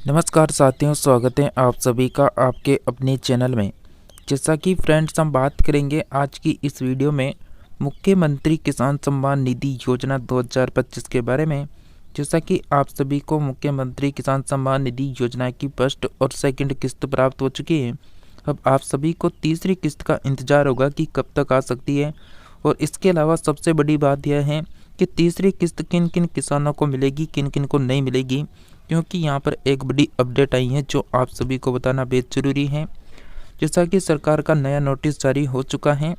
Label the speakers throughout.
Speaker 1: नमस्कार साथियों, स्वागत है आप सभी का आपके अपने चैनल में। जैसा कि फ्रेंड्स हम बात करेंगे आज की इस वीडियो में मुख्यमंत्री किसान सम्मान निधि योजना 2025 के बारे में। जैसा कि आप सभी को मुख्यमंत्री किसान सम्मान निधि योजना की फर्स्ट और सेकंड किस्त प्राप्त हो चुकी है। अब आप सभी को तीसरी किस्त का इंतज़ार होगा कि कब तक आ सकती है। और इसके अलावा सबसे बड़ी बात यह है कि तीसरी किस्त किन किन किसानों को मिलेगी, किन किन को नहीं मिलेगी, क्योंकि यहाँ पर एक बड़ी अपडेट आई है जो आप सभी को बताना बेहद ज़रूरी है। जैसा कि सरकार का नया नोटिस जारी हो चुका है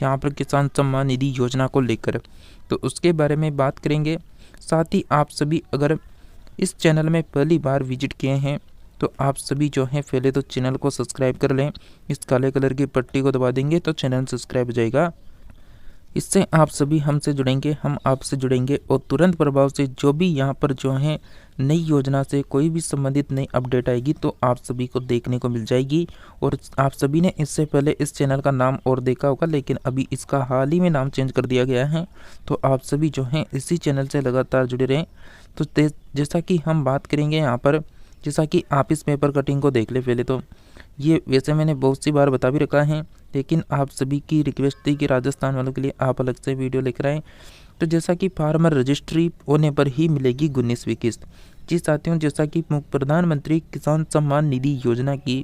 Speaker 1: यहाँ पर किसान सम्मान निधि योजना को लेकर, तो उसके बारे में बात करेंगे। साथ ही आप सभी अगर इस चैनल में पहली बार विजिट किए हैं तो आप सभी जो हैं पहले तो चैनल को सब्सक्राइब कर लें। इस काले कलर की पट्टी को दबा देंगे तो चैनल सब्सक्राइब हो जाएगा। इससे आप सभी हमसे जुड़ेंगे, हम आपसे जुड़ेंगे और तुरंत प्रभाव से जो भी यहाँ पर जो है नई योजना से कोई भी संबंधित नई अपडेट आएगी तो आप सभी को देखने को मिल जाएगी। और आप सभी ने इससे पहले इस चैनल का नाम और देखा होगा, लेकिन अभी इसका हाल ही में नाम चेंज कर दिया गया है। तो आप सभी जो हैं इसी चैनल से लगातार जुड़े रहें। तो जैसा कि हम बात करेंगे यहाँ पर, जैसा कि आप इस पेपर कटिंग को देख ले। पहले तो ये वैसे मैंने बहुत सी बार बता भी रखा है, लेकिन आप सभी की रिक्वेस्ट थी कि राजस्थान वालों के लिए आप अलग से वीडियो लेकर आएँ। तो जैसा कि फार्मर रजिस्ट्री होने पर ही मिलेगी 19वीं किस्त। जी साथियों, जैसा कि प्रधानमंत्री किसान सम्मान निधि योजना की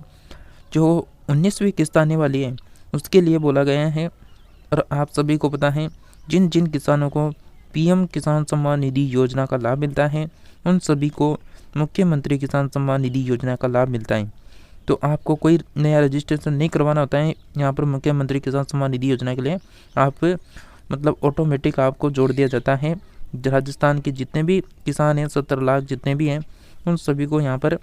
Speaker 1: जो 19वीं किस्त आने वाली है उसके लिए बोला गया है। और आप सभी को पता है जिन जिन किसानों को पीएम किसान सम्मान निधि योजना का लाभ मिलता है उन सभी को मुख्यमंत्री किसान सम्मान निधि योजना का लाभ मिलता है। तो आपको कोई नया रजिस्ट्रेशन नहीं करवाना होता है यहाँ पर मुख्यमंत्री किसान सम्मान निधि योजना के लिए। आप मतलब ऑटोमेटिक आपको जोड़ दिया जाता है। राजस्थान के जितने भी किसान हैं, 70 लाख जितने भी हैं, उन सभी को यहाँ पर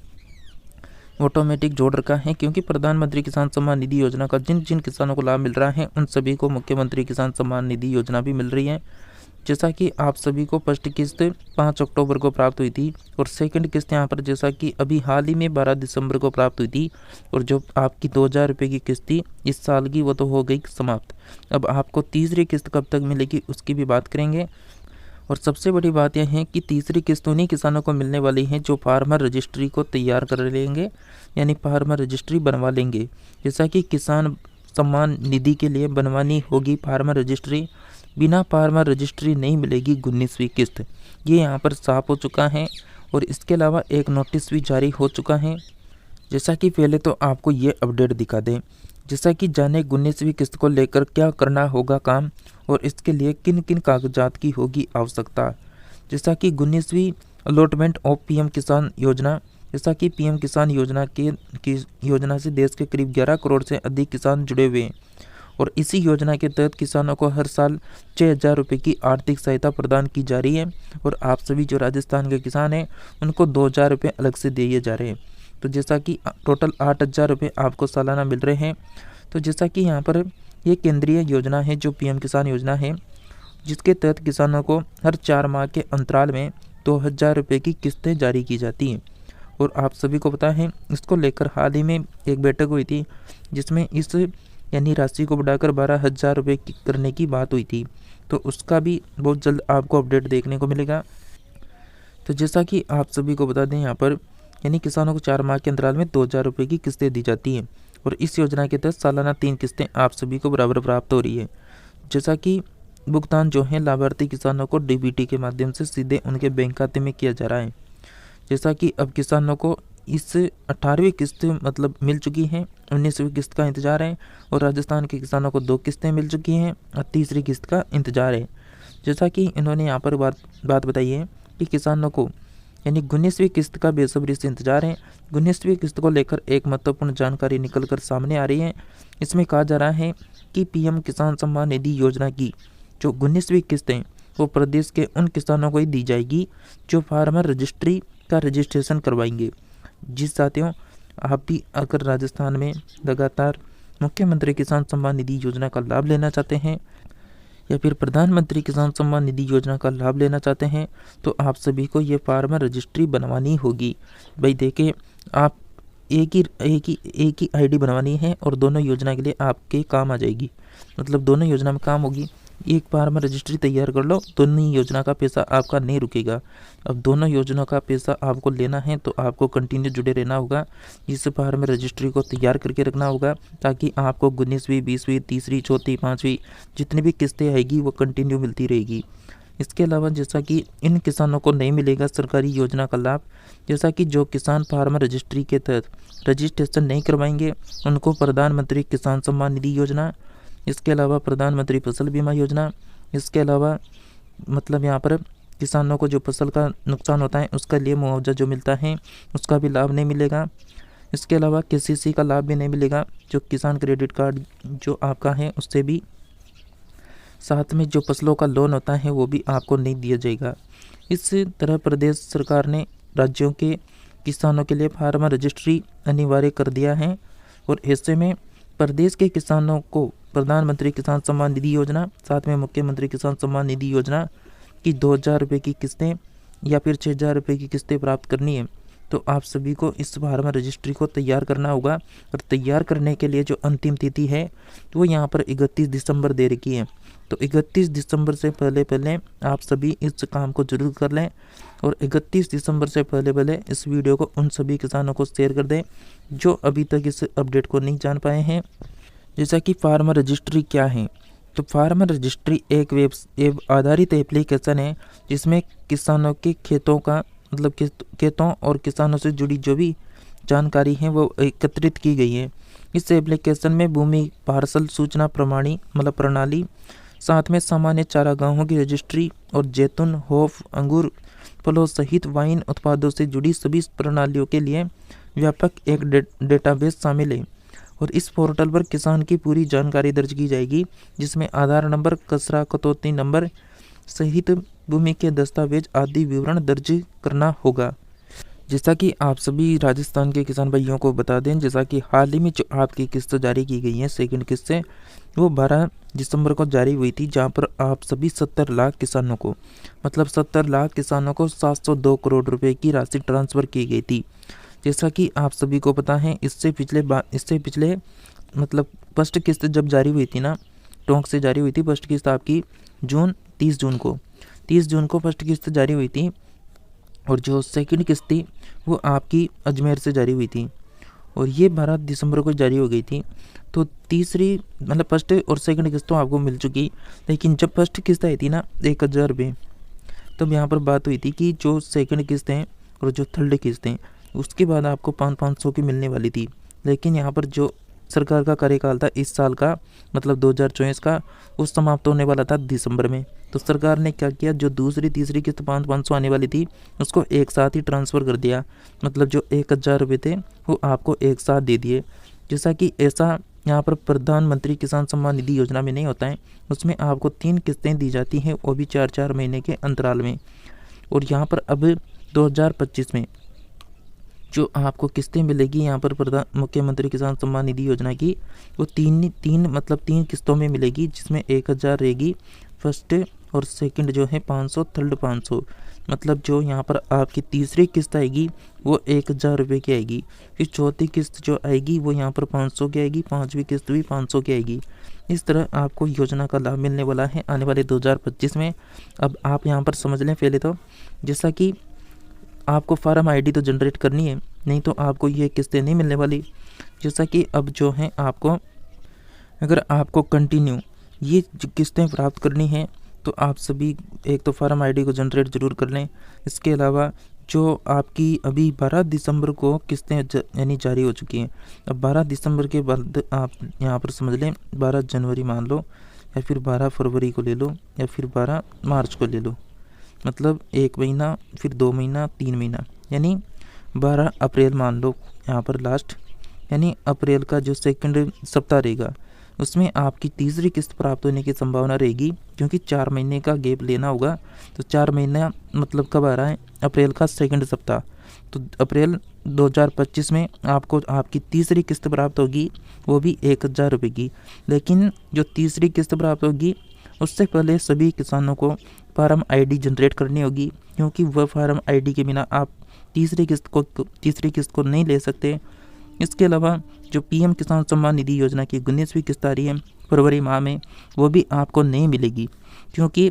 Speaker 1: ऑटोमेटिक जोड़ रखा है, क्योंकि प्रधानमंत्री किसान सम्मान निधि योजना का जिन जिन किसानों को लाभ मिल रहा है उन सभी को मुख्यमंत्री किसान सम्मान निधि योजना भी मिल रही है। जैसा कि आप सभी को फर्स्ट किस्त 5 अक्टूबर को प्राप्त हुई थी और सेकंड किस्त यहाँ पर जैसा कि अभी हाल ही में 12 दिसंबर को प्राप्त हुई थी। और जो आपकी 2000 रुपये की किस्त थी इस साल की वो तो हो गई समाप्त। अब आपको तीसरी किस्त कब तक मिलेगी उसकी भी बात करेंगे। और सबसे बड़ी बात यह है कि तीसरी किस्त उन्हीं किसानों को मिलने वाली है जो फार्मर रजिस्ट्री को तैयार कर लेंगे, यानी फार्मर रजिस्ट्री बनवा लेंगे। जैसा कि किसान सम्मान निधि के लिए बनवानी होगी फार्मर रजिस्ट्री, बिना फार्मर रजिस्ट्री नहीं मिलेगी 19वीं किस्त। ये यहाँ पर साफ हो चुका है। और इसके अलावा एक नोटिस भी जारी हो चुका है। जैसा कि पहले तो आपको ये अपडेट दिखा दें, जैसा कि जाने 19वीं किस्त को लेकर क्या करना होगा काम और इसके लिए किन किन कागजात की होगी आवश्यकता। जैसा कि 19वीं अलॉटमेंट ऑफ पीएम किसान योजना, जैसा कि पीएम किसान योजना की योजना से देश के करीब 11 करोड़ से अधिक किसान जुड़े हुए हैं। और इसी योजना के तहत किसानों को हर साल 6000 रुपये की आर्थिक सहायता प्रदान की जा रही है। और आप सभी जो राजस्थान के किसान हैं उनको 2000 रुपये अलग से दिए जा रहे हैं। तो जैसा कि टोटल 8000 रुपये आपको सालाना मिल रहे हैं। तो जैसा कि यहाँ पर ये केंद्रीय योजना है जो पीएम किसान योजना है, जिसके तहत किसानों को हर 4 माह के अंतराल में 2000 रुपये की किस्तें जारी की जाती हैं। और आप सभी को पता है इसको लेकर हाल ही में एक बैठक हुई थी जिसमें इस यानी राशि को बढ़ाकर 12,000 रुपये करने की बात हुई थी। तो उसका भी बहुत जल्द आपको अपडेट देखने को मिलेगा। तो जैसा कि आप सभी को बता दें यहाँ पर यानी किसानों को 4 माह के अंतराल में 2000 रुपये की किस्तें दी जाती हैं। और इस योजना के तहत सालाना 3 किस्तें आप सभी को बराबर प्राप्त हो रही है। जैसा कि भुगतान जो है लाभार्थी किसानों को डीबीटी के माध्यम से सीधे उनके बैंक खाते में किया जा रहा है। जैसा कि अब किसानों को इस 18वीं किस्त मतलब मिल चुकी है, 19वीं किस्त का इंतज़ार है। और राजस्थान के किसानों को 2 किस्तें मिल चुकी हैं और तीसरी किस्त का इंतज़ार है। जैसा कि इन्होंने यहाँ पर बात बताई है कि किसानों को यानी 19वीं किस्त का बेसब्री से इंतजार है। 19वीं किस्त को लेकर एक महत्वपूर्ण जानकारी निकल कर सामने आ रही है। इसमें कहा जा रहा है कि पीएम किसान सम्मान निधि योजना की जो 19वीं किस्त है वो प्रदेश के उन किसानों को ही दी जाएगी जो फार्मर रजिस्ट्री का रजिस्ट्रेशन करवाएंगे। जिस साथियों आप भी अगर राजस्थान में लगातार मुख्यमंत्री किसान सम्मान निधि योजना का लाभ लेना चाहते हैं या फिर प्रधानमंत्री किसान सम्मान निधि योजना का लाभ लेना चाहते हैं तो आप सभी को ये फार्मर रजिस्ट्री बनवानी होगी। भाई देखिए, आप एक ही आईडी बनवानी है और दोनों योजना के लिए आपके काम आ जाएगी, मतलब दोनों योजना में काम होगी। एक बार में रजिस्ट्री तैयार कर लो, दोनों ही योजना का पैसा आपका नहीं रुकेगा। अब दोनों योजना का पैसा आपको लेना है तो आपको कंटिन्यू जुड़े रहना होगा। इस बार में रजिस्ट्री को तैयार करके रखना होगा ताकि आपको 19वीं 20वीं 3री 4थी 5वीं जितनी भी किस्तें आएगी वो कंटिन्यू मिलती रहेगी। इसके अलावा जैसा कि इन किसानों को नहीं मिलेगा सरकारी योजना का लाभ, जैसा कि जो किसान फार्मर रजिस्ट्री के तहत रजिस्ट्रेशन नहीं करवाएंगे उनको प्रधानमंत्री किसान सम्मान निधि योजना, इसके अलावा प्रधानमंत्री फसल बीमा योजना, इसके अलावा मतलब यहाँ पर किसानों को जो फसल का नुकसान होता है उसका लिए मुआवजा जो मिलता है उसका भी लाभ नहीं मिलेगा। इसके अलावा केसीसी का लाभ भी नहीं मिलेगा। जो किसान क्रेडिट कार्ड जो आपका है उससे भी साथ में जो फसलों का लोन होता है वो भी आपको नहीं दिया जाएगा। इस तरह प्रदेश सरकार ने राज्यों के किसानों के लिए फार्मर रजिस्ट्री अनिवार्य कर दिया है और ऐसे में प्रदेश के किसानों को प्रधानमंत्री किसान सम्मान निधि योजना साथ में मुख्यमंत्री किसान सम्मान निधि योजना की 2,000 रुपये की किस्तें या फिर 6,000 रुपये की किस्तें प्राप्त करनी है तो आप सभी को इस फार्मर रजिस्ट्री को तैयार करना होगा। और तैयार करने के लिए जो अंतिम तिथि है वो यहाँ पर 31 दिसंबर दे रखी है। तो 31 दिसंबर से पहले आप सभी इस काम को जरूर कर लें और 31 दिसंबर से पहले इस वीडियो को उन सभी किसानों को शेयर कर दें जो अभी तक इस अपडेट को नहीं जान पाए हैं। जैसा कि फार्मर रजिस्ट्री क्या है, तो फार्मर रजिस्ट्री एक वेब आधारित एप्लीकेशन है जिसमें किसानों के खेतों का मतलब खेतों और किसानों से जुड़ी जो भी जानकारी है वो एकत्रित की गई है। इस एप्लीकेशन में भूमि पार्सल सूचना प्रणाली, साथ में सामान्य चारागाहों की रजिस्ट्री और जैतून, होफ, अंगूर, फलों सहित वाइन उत्पादों से जुड़ी सभी प्रणालियों के लिए व्यापक एक डेटाबेस शामिल है। और इस पोर्टल पर किसान की पूरी जानकारी दर्ज की जाएगी जिसमें आधार नंबर, कचरा कटौती नंबर सहित भूमि के दस्तावेज आदि विवरण दर्ज करना होगा। जैसा कि आप सभी राजस्थान के किसान भाइयों को बता दें, जैसा कि हाल ही में जो आपकी किस्त जारी की गई है सेकंड किस्त से वो 12 दिसंबर को जारी हुई थी, जहां पर आप सभी 70 लाख किसानों को 702 करोड़ रुपए की राशि ट्रांसफ़र की गई थी। जैसा कि आप सभी को पता है इससे पिछले मतलब फर्स्ट किस्त जब जारी हुई थी ना, टोंक से जारी हुई थी फर्स्ट किस्त आपकी 30 जून को फर्स्ट किस्त जारी हुई थी और जो सेकंड किस्त थी वो आपकी अजमेर से जारी हुई थी और ये 12 दिसंबर को जारी हो गई थी। तो तीसरी मतलब फर्स्ट और सेकंड किस्त तो आपको मिल चुकी, लेकिन जब फर्स्ट किस्त आई थी ना 1,000 रुपये, तब यहाँ पर बात हुई थी कि जो सेकंड किस्त हैं और जो थर्ड किस्त हैं उसके बाद आपको 500 की मिलने वाली थी। लेकिन यहाँ पर जो सरकार का कार्यकाल था इस साल का मतलब 2024 का वो समाप्त होने वाला था दिसंबर में, तो सरकार ने क्या किया, जो दूसरी तीसरी किस्त 500 आने वाली थी उसको एक साथ ही ट्रांसफ़र कर दिया। मतलब जो 1,000 रुपये थे वो आपको एक साथ दे दिए। जैसा कि ऐसा यहाँ पर प्रधानमंत्री किसान सम्मान निधि योजना में नहीं होता है, उसमें आपको 3 किस्तें दी जाती हैं वो भी 4-4 महीने के अंतराल में। और यहाँ पर अब 2025 में जो आपको किस्तें मिलेगी यहाँ पर मुख्यमंत्री किसान सम्मान निधि योजना की वो तीन किस्तों में मिलेगी, जिसमें 1,000 रहेगी फर्स्ट और सेकंड जो है 500, थर्ड 500। मतलब जो यहाँ पर आपकी तीसरी किस्त आएगी वो 1,000 रुपये की आएगी, फिर चौथी किस्त जो आएगी वो यहाँ पर 500 की आएगी, 5वीं किस्त भी 500 की आएगी। इस तरह आपको योजना का लाभ मिलने वाला है आने वाले 2025 में। अब आप यहाँ पर समझ लें पहले तो, जैसा कि आपको फार्म आईडी तो जनरेट करनी है, नहीं तो आपको ये किस्तें नहीं मिलने वाली। जैसा कि अब जो है अगर आपको कंटिन्यू ये किस्तें प्राप्त करनी है तो आप सभी एक तो फार्म आईडी को जनरेट ज़रूर कर लें। इसके अलावा जो आपकी अभी 12 दिसंबर को किस्तें यानी जारी हो चुकी हैं, अब 12 दिसंबर के बाद आप यहाँ पर समझ लें 12 जनवरी मान लो या फिर 12 फरवरी को ले लो या फिर 12 मार्च को ले लो, मतलब 1 महीना फिर 2 महीना 3 महीना, यानी 12 अप्रैल मान लो यहाँ पर लास्ट, यानी अप्रैल का जो सेकंड सप्ताह रहेगा उसमें आपकी तीसरी किस्त प्राप्त होने की संभावना रहेगी, क्योंकि 4 महीने का गैप लेना होगा। तो 4 महीना मतलब कब आ रहा है, अप्रैल का सेकंड सप्ताह। तो अप्रैल 2025 में आपको आपकी तीसरी किस्त प्राप्त होगी, वो भी 1,000 रुपये की। लेकिन जो तीसरी किस्त प्राप्त होगी उससे पहले सभी किसानों को फार्म आईडी जनरेट करनी होगी, क्योंकि वह फार्म आईडी के बिना आप तीसरी किस्त को नहीं ले सकते। इसके अलावा जो पीएम किसान सम्मान निधि योजना की 19वीं किस्त आ रही है फरवरी माह में, वो भी आपको नहीं मिलेगी। क्योंकि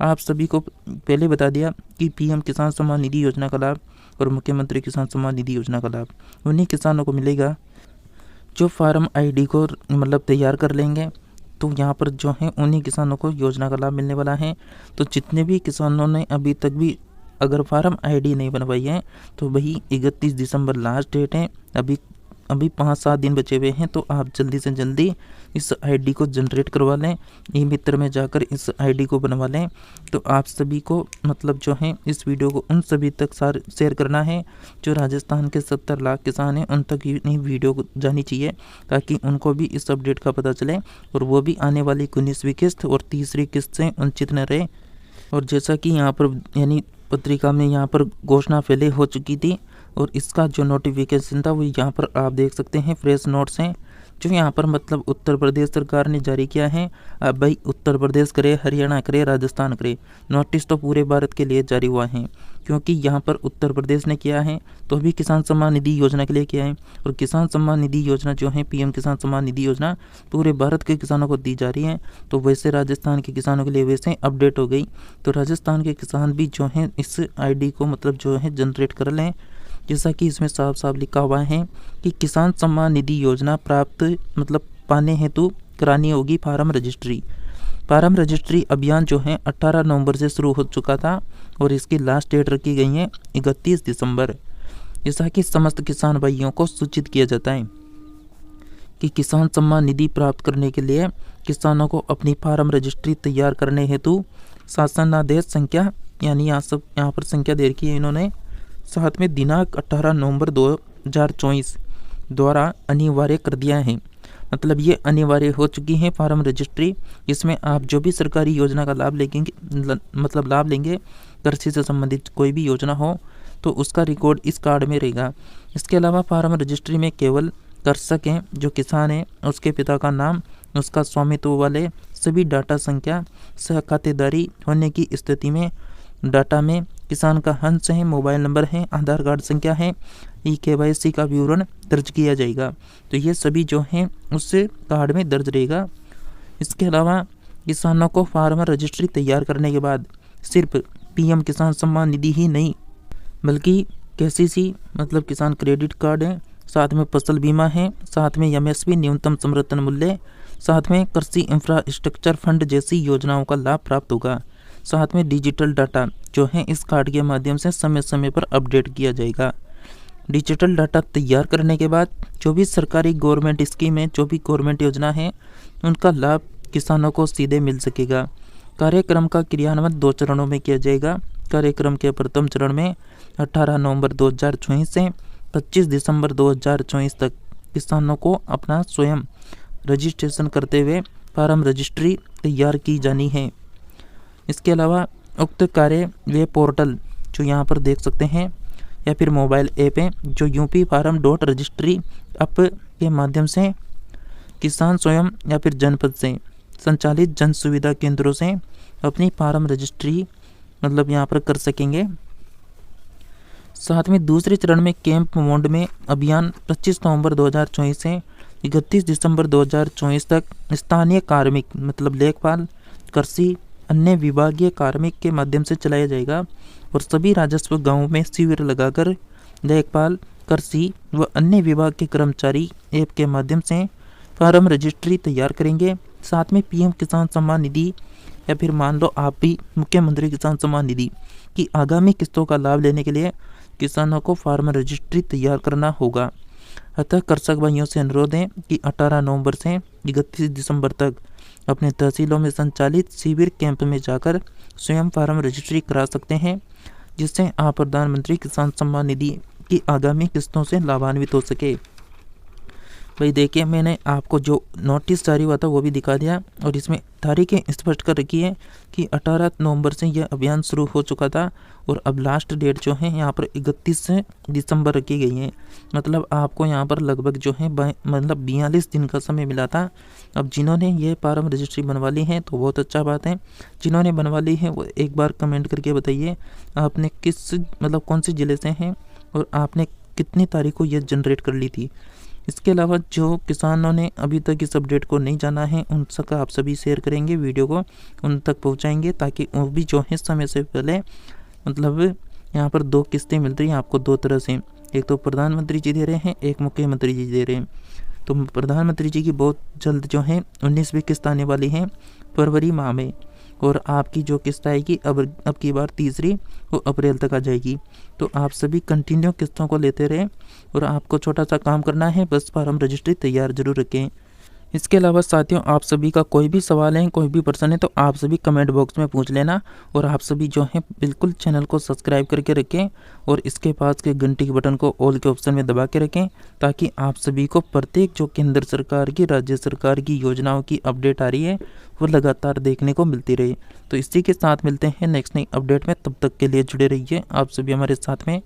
Speaker 1: आप सभी को पहले बता दिया कि पीएम किसान सम्मान निधि योजना का लाभ और मुख्यमंत्री किसान सम्मान निधि योजना का लाभ उन्हीं किसानों को मिलेगा जो फार्म आईडी को मतलब तैयार कर लेंगे। तो यहाँ पर जो है उन्हीं किसानों को योजना का लाभ मिलने वाला है। तो जितने भी किसानों ने अभी तक भी अगर फार्म आईडी नहीं बनवाई है तो वही 31 दिसंबर लास्ट डेट है। अभी 5-7 दिन बचे हुए हैं, तो आप जल्दी से जल्दी इस आईडी को जनरेट करवा लें। ई मित्र में जाकर इस आईडी को बनवा लें। तो आप सभी को मतलब जो है इस वीडियो को उन सभी तक शेयर करना है जो राजस्थान के 70 लाख किसान हैं, उन तक ये वीडियो को जानी चाहिए ताकि उनको भी इस अपडेट का पता चले और वो भी आने वाली 19वीं किस्त और तीसरी किस्त से वंचित न रहे। और जैसा कि यहाँ पर यानी पत्रिका में यहाँ पर घोषणा पहले हो चुकी थी और इसका जो नोटिफिकेशन था वो यहाँ पर आप देख सकते हैं फ्रेश नोट्स हैं जो यहाँ पर मतलब उत्तर प्रदेश सरकार ने जारी किया है। अब भाई उत्तर प्रदेश करे, हरियाणा करे, राजस्थान करे, नोटिस तो पूरे भारत के लिए जारी हुआ है। क्योंकि यहाँ पर उत्तर प्रदेश ने किया है तो अभी किसान सम्मान निधि योजना के लिए किया है और किसान सम्मान निधि योजना जो है पीएम किसान सम्मान निधि योजना पूरे भारत के किसानों को दी जा रही है। तो वैसे राजस्थान के किसानों के लिए वैसे अपडेट हो गई। तो राजस्थान के किसान भी जो हैं इस आईडी को मतलब जो है जनरेट कर लें, जैसा कि इसमें साफ साफ लिखा हुआ है कि किसान सम्मान निधि योजना प्राप्त मतलब पाने हेतु करानी होगी फार्म रजिस्ट्री। फार्म रजिस्ट्री अभियान जो है 18 नवंबर से शुरू हो चुका था और इसकी लास्ट डेट रखी गई है 31 दिसंबर। जैसा कि समस्त किसान भाइयों को सूचित किया जाता है कि किसान सम्मान निधि प्राप्त करने के लिए किसानों को अपनी फार्म रजिस्ट्री तैयार करने हेतु शासनादेश संख्या यानी यहाँ पर संख्या दे रखी है इन्होंने, साथ में दिनांक 18 नवंबर 2024 द्वारा अनिवार्य कर दिया है। मतलब ये अनिवार्य हो चुकी है फार्म रजिस्ट्री। इसमें आप जो भी सरकारी योजना का लाभ लेंगे कृषि से संबंधित कोई भी योजना हो तो उसका रिकॉर्ड इस कार्ड में रहेगा। इसके अलावा फार्म रजिस्ट्री में केवल कृषक हैं जो किसान है, उसके पिता का नाम, उसका स्वामित्व वाले सभी डाटा संख्या सह खातेदारी होने की स्थिति में डाटा में किसान का हंस है, मोबाइल नंबर है, आधार कार्ड संख्या है, KYC का विवरण दर्ज किया जाएगा। तो ये सभी जो हैं उस कार्ड में दर्ज रहेगा। इसके अलावा किसानों को फार्म रजिस्ट्री तैयार करने के बाद सिर्फ पीएम किसान सम्मान निधि ही नहीं बल्कि KCC मतलब किसान क्रेडिट कार्ड है, साथ में फसल बीमा है, साथ में MSP न्यूनतम समर्थन मूल्य, साथ में कृषि इंफ्रास्ट्रक्चर फंड जैसी योजनाओं का लाभ प्राप्त होगा। साथ में डिजिटल डाटा जो है इस कार्ड के माध्यम से समय समय पर अपडेट किया जाएगा। डिजिटल डाटा तैयार करने के बाद जो भी सरकारी गवर्नमेंट स्कीम है, जो भी गवर्नमेंट योजना है, उनका लाभ किसानों को सीधे मिल सकेगा। कार्यक्रम का क्रियान्वयन 2 चरणों में किया जाएगा। कार्यक्रम के प्रथम चरण में 18 नवंबर 2024 से 25 दिसंबर 2024 तक किसानों को अपना स्वयं रजिस्ट्रेशन करते हुए फार्म रजिस्ट्री तैयार की जानी है। इसके अलावा उक्त कार्य वे पोर्टल जो यहाँ पर देख सकते हैं या फिर मोबाइल ऐप है जो यूपी फार्म .रजिस्ट्री ऐप के माध्यम से किसान स्वयं या फिर जनपद से संचालित जन सुविधा केंद्रों से अपनी फार्म रजिस्ट्री मतलब यहाँ पर कर सकेंगे। साथ में दूसरे चरण में कैंप मोड में अभियान 25 नवंबर 2024 से 31 दिसंबर 2024 तक स्थानीय कार्मिक मतलब लेखपाल, कृषि, अन्य विभागीय कार्मिक के माध्यम से चलाया जाएगा और सभी राजस्व गांवों में शिविर लगाकर लेखपाल, कृषि व अन्य विभाग के कर्मचारी ऐप के माध्यम से फार्म रजिस्ट्री तैयार करेंगे। साथ में पीएम किसान सम्मान निधि या फिर मान लो आप भी मुख्यमंत्री किसान सम्मान निधि की आगामी किस्तों का लाभ लेने के लिए किसानों को फार्म रजिस्ट्री तैयार करना होगा। अतः कृषक भाइयों से अनुरोध है कि 18 नवंबर से 31 दिसंबर तक अपने तहसीलों में संचालित शिविर कैंप में जाकर स्वयं फार्म रजिस्ट्री करा सकते हैं, जिससे आप प्रधानमंत्री किसान सम्मान निधि की आगामी किस्तों से लाभान्वित हो सके। भाई देखिए, मैंने आपको जो नोटिस जारी हुआ था वो भी दिखा दिया और इसमें तारीखें स्पष्ट कर रखी है कि 18 नवंबर से यह अभियान शुरू हो चुका था और अब लास्ट डेट जो है यहाँ पर 31 दिसंबर रखी गई है। मतलब आपको यहाँ पर लगभग जो है मतलब 42 दिन का समय मिला था। अब जिन्होंने ये फार्म रजिस्ट्री बनवा ली है तो बहुत अच्छा बात है। जिन्होंने बनवा ली है वो एक बार कमेंट करके बताइए आपने किस मतलब कौन से ज़िले से हैं और आपने कितनी तारीख को ये जनरेट कर ली थी। इसके अलावा जो किसानों ने अभी तक इस अपडेट को नहीं जाना है उन तक आप सभी शेयर करेंगे, वीडियो को उन तक पहुंचाएंगे, ताकि वो भी जो है समय से पहले, मतलब यहाँ पर 2 किस्तें मिल रही हैं आपको 2 तरह से, एक तो प्रधानमंत्री जी दे रहे हैं, एक मुख्यमंत्री जी दे रहे हैं। तो प्रधानमंत्री जी की बहुत जल्द जो है 19वीं किस्त आने वाली है फरवरी माह में, और आपकी जो किस्त आएगी अब की बार तीसरी, वो अप्रैल तक आ जाएगी। तो आप सभी कंटिन्यू किस्तों को लेते रहें, और आपको छोटा सा काम करना है, बस फॉर्म रजिस्ट्री तैयार जरूर रखें। इसके अलावा साथियों, आप सभी का कोई भी सवाल है, कोई भी प्रश्न है, तो आप सभी कमेंट बॉक्स में पूछ लेना, और आप सभी जो है बिल्कुल चैनल को सब्सक्राइब करके रखें, और इसके पास के घंटी के बटन को ऑल के ऑप्शन में दबा के रखें, ताकि आप सभी को प्रत्येक जो केंद्र सरकार की, राज्य सरकार की योजनाओं की अपडेट आ रही है वो लगातार देखने को मिलती रहे। तो इसी के साथ मिलते हैं नेक्स्ट नई अपडेट में, तब तक के लिए जुड़े रहिए आप सभी हमारे साथ में।